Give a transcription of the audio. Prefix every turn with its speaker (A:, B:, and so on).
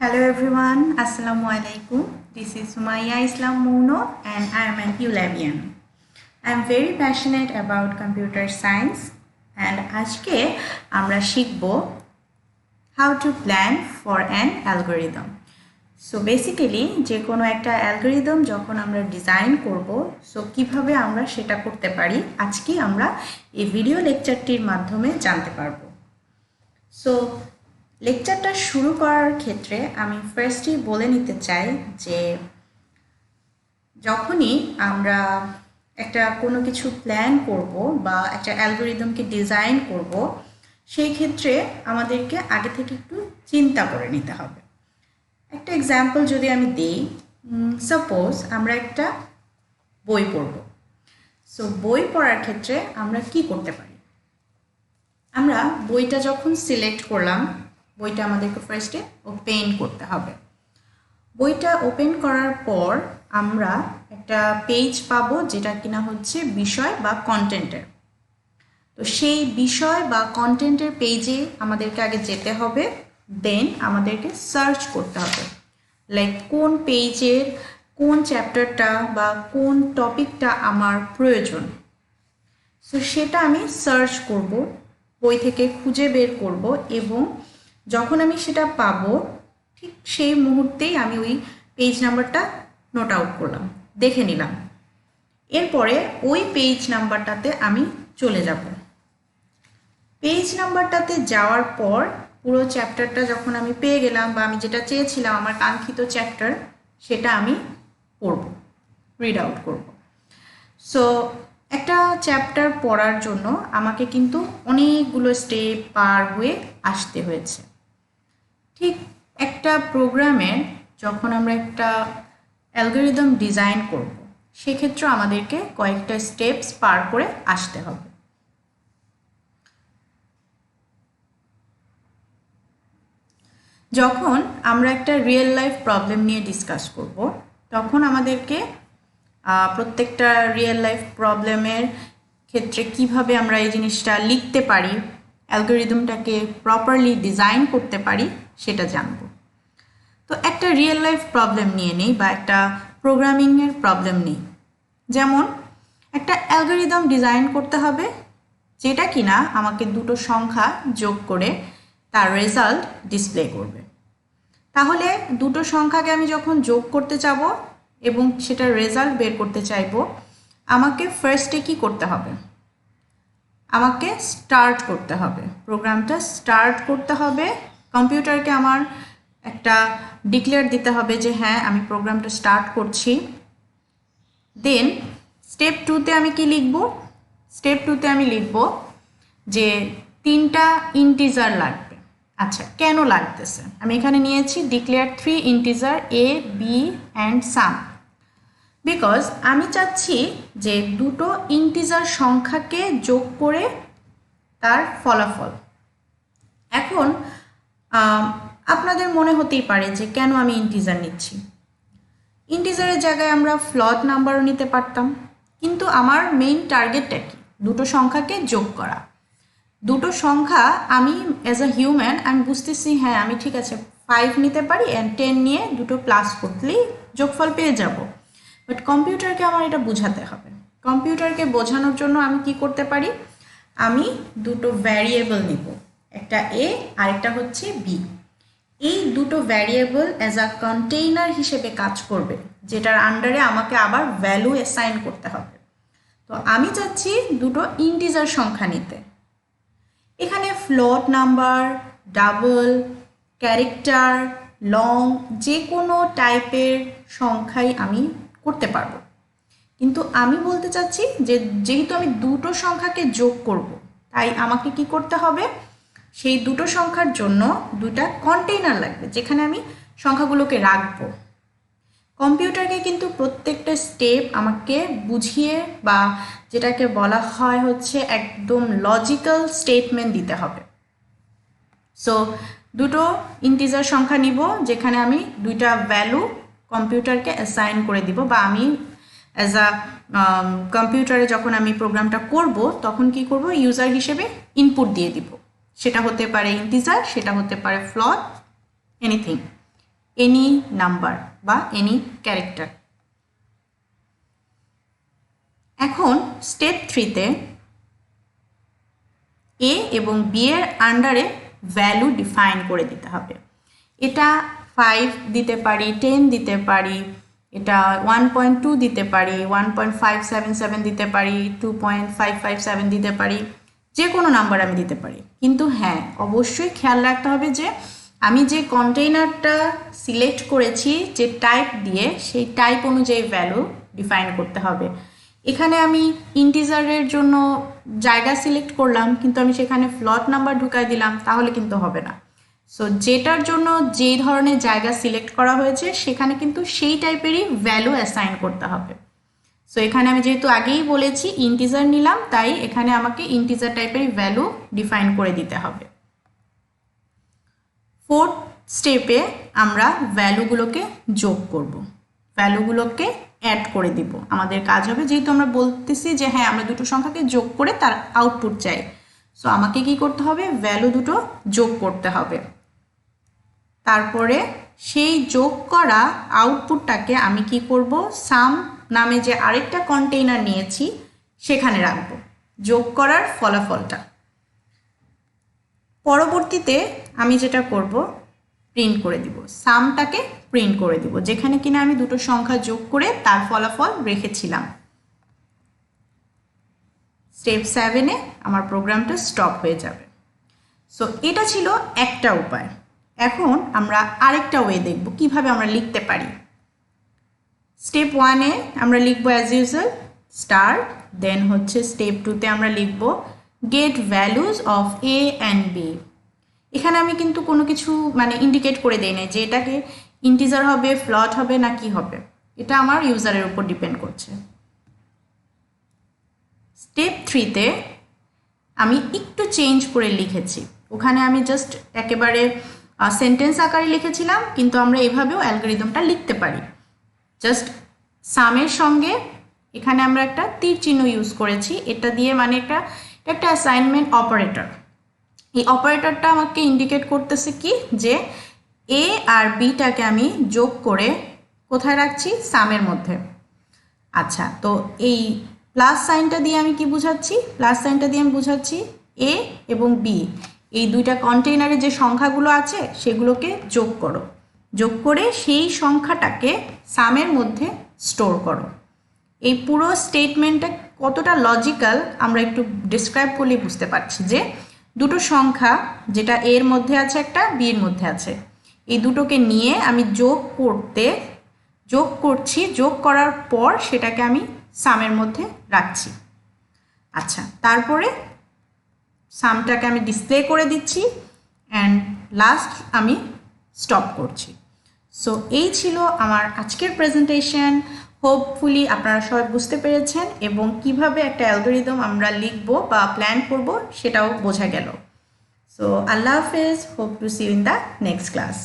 A: Hello everyone, Assalamu alaikum. This is Sumaya Islam Muno and I am an ULabian. I am very passionate about computer science and আজকে আমরা শিখব how to plan for an algorithm. So basically যে কোনো একটা algorithm যখন আমরা design করব so কিভাবে আমরা সেটা করতে পারি আজকে আমরা এই ভিডিও লেকচারটির মাধ্যমে জানতে পারবো। সো লেকচারটা শুরু করার ক্ষেত্রে আমি ফার্স্টই বলে নিতে চাই যে যখনই আমরা একটা কোনো কিছু প্ল্যান করব বা একটা অ্যালগরিদমকে ডিজাইন করব সেই ক্ষেত্রে আমাদেরকে আগে থেকে একটু চিন্তা করে নিতে হবে। একটা এক্সাম্পল যদি আমি দিই, সাপোজ আমরা একটা বই পড়ব। সো বই পড়ার ক্ষেত্রে আমরা কি করতে পারি? আমরা বইটা যখন সিলেক্ট করলাম, বইটা আমাদেরকে ফার্স্টে ওপেন করতে হবে। বইটা ওপেন করার পর আমরা একটা পেজ পাবো যেটা কিনা হচ্ছে বিষয় বা কন্টেন্টের। তো সেই বিষয় বা কন্টেন্টের পেজে আমাদেরকে আগে যেতে হবে, দেন আমাদেরকে সার্চ করতে হবে লাইক কোন পেজের কোন চ্যাপ্টারটা বা কোন টপিকটা আমার প্রয়োজন। সো সেটা আমি সার্চ করব, বই থেকে খুঁজে বের করব এবং যখন আমি সেটা পাবো ঠিক সেই মুহূর্তেই আমি ওই পেজ নাম্বারটা নোট আউট করলাম, দেখে নিলাম। এরপরে ওই পেজ নাম্বারটাতে আমি চলে যাব। পেজ নাম্বারটাতে যাওয়ার পর পুরো চ্যাপ্টারটা যখন আমি পেয়ে গেলাম বা আমি যেটা চেয়েছিলাম আমার কাঙ্ক্ষিত চ্যাপ্টার সেটা আমি পড়ব, রিড আউট করব। সো একটা চ্যাপ্টার পড়ার জন্য আমাকে কিন্তু অনেকগুলো স্টেপ পার হয়ে আসতে হয়েছে। ঠিক একটা প্রোগ্রামের যখন আমরা একটা অ্যালগরিদম ডিজাইন করব সেক্ষেত্রে আমাদেরকে কয়েকটা স্টেপস পার করে আসতে হবে। যখন আমরা একটা রিয়েল লাইফ প্রবলেম নিয়ে ডিসকাস করব তখন আমাদেরকে প্রত্যেকটা রিয়েল লাইফ প্রবলেমের ক্ষেত্রে কিভাবে আমরা এই জিনিসটা লিখতে পারি, অ্যালগরিদমটাকে প্রপারলি ডিজাইন করতে পারি সেটা জানব। তো একটা রিয়েল লাইফ প্রবলেম নিয়ে নেই বা একটা প্রোগ্রামিংয়ের প্রবলেম নেই। যেমন একটা অ্যালগরিদম ডিজাইন করতে হবে যেটা কিনা আমাকে দুটো সংখ্যা যোগ করে তার রেজাল্ট ডিসপ্লে করবে। তাহলে দুটো সংখ্যাকে আমি যখন যোগ করতে যাব এবং সেটার রেজাল্ট বের করতে চাইব, আমাকে ফার্স্টে কি করতে হবে? আমাকে স্টার্ট করতে হবে, প্রোগ্রামটা স্টার্ট করতে হবে। কম্পিউটারকে আমার একটা ডিক্লেয়ার দিতে হবে যে হ্যাঁ আমি প্রোগ্রামটা স্টার্ট করছি। দেন স্টেপ 2তে আমি কি লিখব? স্টেপ 2তে আমি লিখব যে 3টা ইন্টিজার লাগবে। আচ্ছা, কেন লাগতেছে? আমি এখানে নিয়েছি declare 3 integer A B and sum, because আমি চাচ্ছি যে দুটো ইন্টিজার সংখ্যাকে যোগ করে তার ফলাফল। এখন আপনাদের মনে হতেই পারে যে কেন আমি ইন্টিজার নিচ্ছি। ইন্টিজারের জায়গায় আমরা ফ্লট নাম্বারও নিতে পারতাম, কিন্তু আমার মেইন টার্গেটটা কি? দুটো সংখ্যাকে যোগ করা। দুটো সংখ্যা আমি অ্যাজ আ হিউম্যান আমি বুঝতেছি হ্যাঁ আমি ঠিক আছে 5 নিতে পারি অ্যান্ড 10 নিয়ে দুটো প্লাস করলেই যোগফল পেয়ে যাব। বাট কম্পিউটারকে আমার এটা বোঝাতে হবে। কম্পিউটারকে বোঝানোর জন্য আমি কি করতে পারি? আমি দুটো ভ্যারিয়েবল নিব, একটা এ আর একটা হচ্ছে বি। এই দুটো ভ্যারিয়েবল অ্যাজ আ কন্টেইনার হিসেবে কাজ করবে, যেটার আন্ডারে আমাকে আবার ভ্যালু অ্যাসাইন করতে হবে। তো আমি চাচ্ছি দুটো ইন্টিজার সংখ্যা নিতে। এখানে float number, double, character, long যে কোনো টাইপের সংখ্যাই আমি করতে পারবো। কিন্তু আমি বলতে চাচ্ছি যে যেহেতু আমি দুটো সংখ্যাকে যোগ করব, তাই আমাকে কি করতে হবে? সেই দুটো সংখ্যার জন্য দুটা কন্টেইনার লাগবে যেখানে আমি সংখ্যাগুলোকে রাখবো। কম্পিউটারকে কিন্তু প্রত্যেকটা স্টেপ আমাকে বুঝিয়ে বা যেটাকে বলা হয় হচ্ছে একদম লজিক্যাল স্টেটমেন্ট দিতে হবে। সো দুটো ইন্টিজার সংখ্যা নিব যেখানে আমি দুইটা ভ্যালু কম্পিউটারকে অ্যাসাইন করে দিব, বা আমি অ্যাজ আ কম্পিউটারে যখন আমি প্রোগ্রামটা করব তখন কি করব? ইউজার হিসেবে ইনপুট দিয়ে দিব। সেটা হতে পারে ইন্টিজার, সেটা হতে পারে ফ্লট, এনিথিং। এনি নাম্বার বা এনি ক্যারেক্টার। এখন স্টেপ 3-তে এ এবং বি এর আন্ডারে ভ্যালু ডিফাইন করে দিতে হবে। এটা 5 দিতে পারি, 10 দিতে পারি, এটা 1.2 দিতে পারি, 1.577 দিতে পারি, 2.557 দিতে পারি, যে কোনো নাম্বার আমি দিতে পারি। কিন্তু হ্যাঁ, অবশ্যই খেয়াল রাখতে হবে যে আমি যে কন্টেইনারটা সিলেক্ট করেছি যে টাইপ দিয়ে, সেই টাইপ অনুযায়ী ভ্যালু ডিফাইন করতে হবে। এখানে আমি ইন্টিজারের জন্য জায়গা সিলেক্ট করলাম, কিন্তু আমি সেখানে ফ্লট নাম্বার ঢুকাই দিলাম, তাহলে কিন্তু হবে না। সো যেটার জন্য যেই ধরনের জায়গা সিলেক্ট করা হয়েছে সেখানে কিন্তু সেই টাইপেরই ভ্যালু অ্যাসাইন করতে হবে। সো এখানে আমি যেহেতু আগেই বলেছি ইন্টিজার নিলাম, তাই এখানে আমাকে ইন্টিজার টাইপেরই ভ্যালু ডিফাইন করে দিতে হবে। 4th স্টেপে আমরা ভ্যালুগুলোকে যোগ করব, ভ্যালুগুলোকে অ্যাড করে দিব। আমাদের কাজ হবে, যেহেতু আমরা বলতেছি যে হ্যাঁ আমরা দুটো সংখ্যাকে যোগ করে তার আউটপুট চাই, সো আমাকে কি করতে হবে, ভ্যালু দুটো যোগ করতে হবে। তারপরে সেই যোগ করা আউটপুটটাকে আমি কি করব, সাম নামে যে আরেকটা কন্টেইনার নিয়েছি সেখানে রাখব, যোগ করার ফলাফলটা। পরবর্তীতে আমি যেটা করব, প্রিন্ট করে দিব, সামটাকে প্রিন্ট করে দিব, যেখানে কিনা আমি দুটো সংখ্যা যোগ করে তার ফলাফল রেখেছিলাম। স্টেপ 7-এ আমার প্রোগ্রামটা স্টপ হয়ে যাবে। সো এটা ছিল একটা উপায়। এখন আমরা আরেকটা ওয়ে দেখব কিভাবে আমরা লিখতে পারি। স্টেপ 1-এ আমরা লিখব অ্যাজ ইউজুয়াল স্টার, দেন হচ্ছে স্টেপ 2-তে আমরা লিখব get values of A and B. এখানে আমি কিন্তু কোনো কিছু ইন্ডিকেট করে দেই নাই যে এটাকে ইন্টিজার হবে, ফ্লট হবে না কি হবে, এটা আমার ইউজারের উপর ডিপেন্ড করছে। স্টেপ 3-তে আমি একটু চেঞ্জ করে লিখেছি, ওখানে আমি জাস্ট একেবারে সেন্টেন্স আকারে লিখেছিলাম, কিন্তু আমরা এভাবেও অ্যালগরিদমটা লিখতে পারি। জাস্ট সামের সঙ্গে এখানে আমরা একটা তীর চিহ্ন ইউজ করেছি, এটা দিয়ে একটা অ্যাসাইনমেন্ট অপারেটর। এই অপারেটরটা আমাকে ইন্ডিকেট করতেছে কি, যে এ আর বিটাকে আমি যোগ করে কোথায় রাখছি, সামের মধ্যে। আচ্ছা, তো এই প্লাস সাইনটা দিয়ে আমি কি বুঝাচ্ছি, প্লাস সাইনটা দিয়ে আমি বুঝাচ্ছি এ এবং বি এই দুইটা কন্টেইনারে যে সংখ্যাগুলো আছে সেগুলোকে যোগ করো, যোগ করে সেই সংখ্যাটাকে সামের মধ্যে স্টোর করো। এই পুরো স্টেটমেন্টটা কতটা লজিক্যাল আমরা একটু ডিসক্রাইব করলে বুঝতে পারছি যে দুটো সংখ্যা, যেটা এর মধ্যে আছে একটা, বির মধ্যে আছে, এই দুটোকে নিয়ে আমি যোগ করছি, যোগ করার পর সেটাকে আমি সামের মধ্যে রাখছি। আচ্ছা, তারপরে সামটাকে আমি ডিসপ্লে করে দিচ্ছি অ্যান্ড লাস্ট আমি স্টপ করছি। সো এই ছিল আমার আজকের প্রেজেন্টেশন। হোপফুলি আপনারা সবাই বুঝতে পেরেছেন এবং কিভাবে একটা অ্যালগরিদম আমরা লিখব বা প্ল্যান করব সেটাও বোঝা গেল। সো আল্লাহ হাফেজ, hope to see you in the next class.